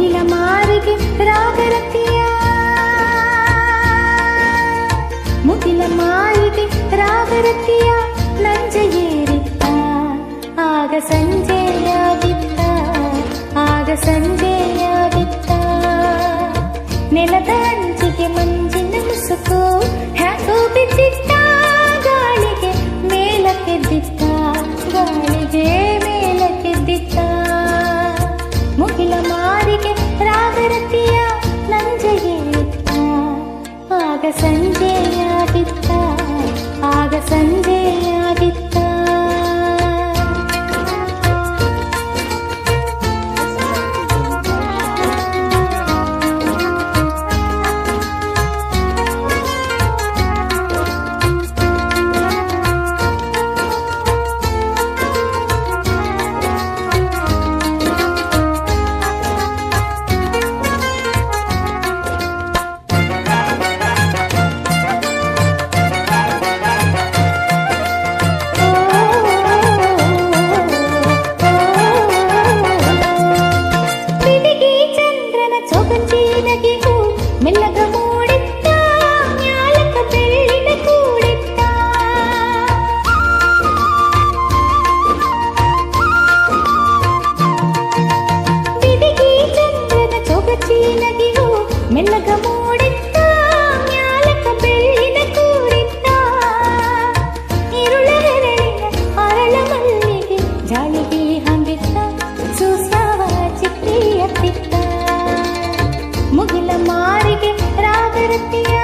ಮುಗಿಲ ಮಾರಿಗೆ ರಾಗರತಿಯ ಮುಗಿಲ ಮಾರಿಗೆ ರಾಗರತಿಯ ನಂಜೆಯೇರಿತ್ತ ಆಗ ಸಂಜೆಯಾಗಿತ್ತ ಆಗ ಸಂಜೆಯಾಗಿತ್ತ ನೆಲದ ಅಂಚಿಗೆ ಮಂಜಿನ ಮುಸುಕು ಹ್ಯಾಕೋ ಬಿದ್ದಿತ್ತ ಗಾಳಿಗೆ ಮೇಲಕ್ಕೆದ್ದಿತ್ತ ಗಾಳಿಗೆ ಮೇಲಕ್ಕೆದ್ದಿತ್ತ ಮುಗಿಲ ಮಾರಿಗೆ ರಾಗರತಿಯ ನಂಜೆಯೇರಿತ್ತ ಆಗ ಸಂಜೆಯಾಗಿತ್ತ ಆಗ ಸಂಜೆಯಾಗಿತ್ತ ಮೆಲ್ಲಗ ಮೂಡಿತ್ತ ಮ್ಯಾಲಕ ಬೆಳ್ಳಿನ ಕೂಡಿತ್ತ ಬಿಡಿಗಿ ಚಂದ್ರನ ಚೊಗಚಿನಗಿಯು ಮೆಲ್ಲಗ ಮೂಡಿತ್ತ ಮ್ಯಾಲಕ ಬೆಳ್ಳಿನ ಕೂಡಿತ್ತ ಇರುಳ ಹೆರಳಿನ ಅರಳ ಮಲ್ಲಿಗೆ ಜಾಲಿಗೆ ಹಂಗಿತ್ತ ಸೂಸವ ಚಿಕ್ಕಿಯತ್ತಿತ್ತ ಮುಗಿಲ ಮಾರಿಗೆ ರಾಗರತಿಯ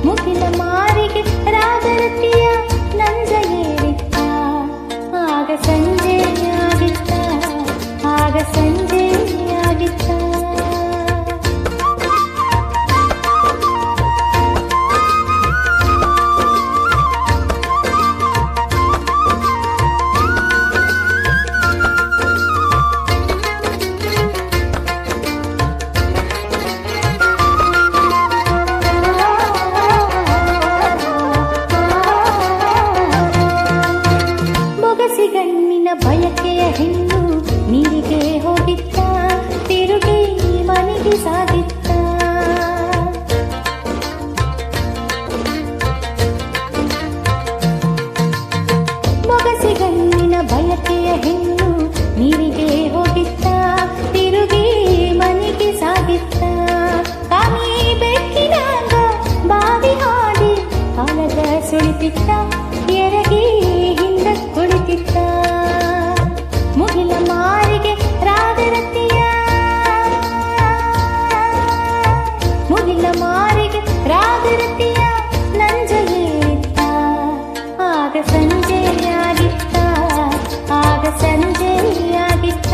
ಮುಗಿಲ ಮಾರಿಗೆ ರಾಗರತಿಯ ನಂಜೆಯೇರಿತ್ತ ಆಗ ಸಂಜೆಯಾಗಿತ್ತ ಆಗ ಸಂಜೆಯಾಗಿತ್ತ ಗಣ್ಣಿನ ಬಯಕೆಯ ಹೆಣ್ಣು ನೀರಿಗೆ ಹೋಗಿತ್ತ ತಿರುಗಿ ಮನೆಗೆ ಸಾಗಿತ್ತ ಮೊಗಸಿ ಗಣ್ಣಿನ ಬಯಕೆಯ ಹೆಣ್ಣು ನೀರಿಗೆ ಹೋಗಿತ್ತ ತಿರುಗಿ ಮನೆಗೆ ಸಾಗಿತ್ತ ಕಾಮಿ ಬೆಕ್ಕಿನಾಗ ಬಾವಿ ಹಾಡಿ ಕಾಲದ ಸುಳಿತಿತ್ತ ಎರಗಿ ಹಿಂದ ಕುಳಿತಿತ್ತ ಮುಗಿಲ ಮಾರಿಗೆ ರಾಗರತಿಯ ಮುಗಿಲ ಮಾರಿಗೆ ರಾಗರತಿಯ ನಂಜೆಯೇರಿತ್ತ ಆಗ ಸಂಜೆಯಾಗಿತ್ತ ಆಗ ಸಂಜೆಯಾಗಿತ್ತ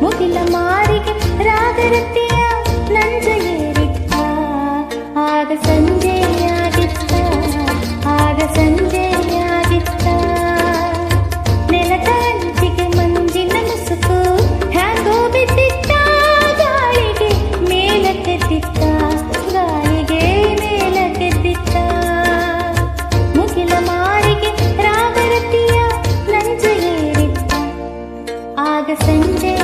ಮುಗಿಲ ಮಾರಿಗೆ ರಾಗರತಿಯ ನಂಜೆಯೇರಿತ್ತ ಆಗ ಸಂಜೆಯಾಗಿತ್ತ ಆಗ ಸಂಜೆಯಾಗಿತ್ತ ನೆಲದ ಅಂಚಿಗೆ ಮಂಜಿನ ಮುಸುಕು ಹ್ಯಾಂಗೋ ಬಿದ್ದಿತ್ತ ಗಾಳಿಗೆ ಮೇಲಕ್ಕೆದ್ದಿತ್ತ ಗಾಳಿಗೆ ಮೇಲಕ್ಕೆದ್ದಿತ್ತ ಮುಗಿಲ ಮಾರಿಗೆ ರಾಗರತಿಯ ನಂಜೆಯೇರಿತ್ತ ಆಗ ಸಂಜೆ